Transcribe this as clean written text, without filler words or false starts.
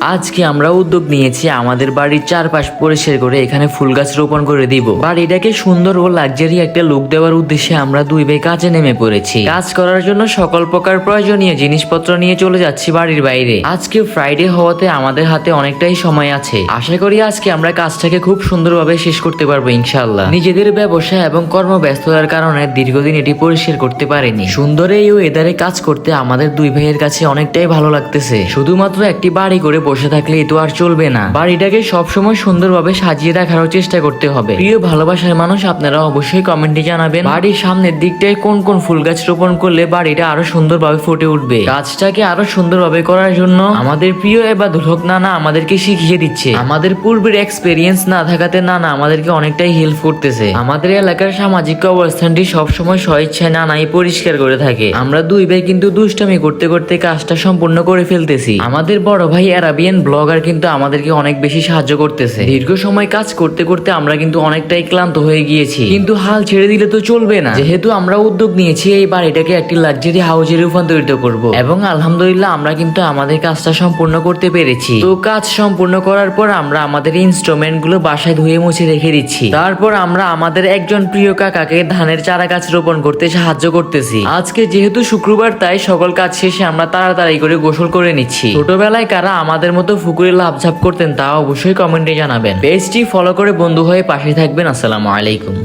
আজকে আমরা উদ্যোগ নিয়েছি আমাদের বাড়ির চারপাশ পরিষ্কার করে এখানে ফুল গাছ রোপণ করে দিব। বাড়িটাকে সুন্দর ও লাক্সারি একটা লুক দেওয়ার উদ্দেশ্যে আমরা দুই ভাই কাজে নেমে পড়েছি। কাজ করার জন্য সকল প্রকার প্রয়োজনীয় জিনিসপত্র নিয়ে চলে যাচ্ছি বাড়ির বাইরে। আজকে ফ্রাইডে হওয়াতে আমাদের হাতে অনেকটাই সময় আছে। আশা করি আজকে আমরা কাজটাকে খুব সুন্দরভাবে শেষ করতে পারবো ইনশাআল্লাহ। নিজেদের ব্যবসা এবং কর্মব্যস্ততার কারণে দীর্ঘদিন এটি পরিষ্কার করতে পারিনি। সুন্দর এই ওয়েদারে কাজ করতে আমাদের দুই ভাইয়ের কাছে অনেকটাই ভালো লাগতেছে। শুধুমাত্র একটি বাড়ি করে বসে থাকলেই তো আর চলবে না, বাড়িটাকে সবসময় সুন্দরভাবে সাজিয়ে রাখারও চেষ্টা করতে হবে। প্রিয় ভালোবাসার মানুষ, আপনারা অবশ্যই কমেন্টে জানাবেন বাড়ির সামনের দিকটায় কোন কোন ফুল গাছ রোপণ করলে বাড়িটা আরো সুন্দরভাবে ফুটে উঠবে। গাছটাকে আরো সুন্দরভাবে করার জন্য আমাদের প্রিয় এবাদুল হক নানা আমাদেরকে শিখিয়ে দিচ্ছে। আমাদের পূর্বের এক্সপেরিয়েন্স না থাকাতে নানা আমাদেরকে অনেকটাই হেল্প করতেছে। আমাদের এলাকার সামাজিক অবস্থানটি সবসময় স্বেচ্ছায় নানাই পরিষ্কার করে থাকে। আমরা দুই ভাই কিন্তু দুষ্টামি করতে করতে কাজটা সম্পূর্ণ করে ফেলতেছি। আমাদের বড় ভাই আরাবিয়ান ব্লগার কিন্তু আমাদেরকে অনেক বেশি সাহায্য করতেছে। দীর্ঘ সময় কাজ করতে করতে আমরা কিন্তু অনেকটাই ক্লান্ত হয়ে গিয়েছি, কিন্তু হাল ছেড়ে দিলে তো চলবে না। যেহেতু আমরা উদ্যোগ নিয়েছি এই বাড়িটাকে একটি লাক্সারি হাউজে রূপান্তরিত করব, এবং আলহামদুলিল্লাহ আমরা কিন্তু আমাদের কাজটা সম্পূর্ণ করতে পেরেছি। তো কাজ সম্পূর্ণ করার পর আমরা আমাদের ইনস্ট্রুমেন্ট গুলো বাসায় ধুয়ে মুছে রেখে দিচ্ছি। তারপর আমরা আমাদের একজন প্রিয় কাকাকে ধানের চারা গাছ রোপণ করতে সাহায্য করতেছি। আজকে যেহেতু শুক্রবার, তাই সকল কাজ শেষে আমরা তাড়াতাড়ি করে গোসল করে নিচ্ছি। ছোটবেলায় কারা আমাদের মতো পুকুরে লাফঝাপ করতেন তা অবশ্যই কমেন্টে জানাবেন। পেজটি ফলো করে বন্ধু হয়ে পাশে থাকবেন। আসসালামু আলাইকুম।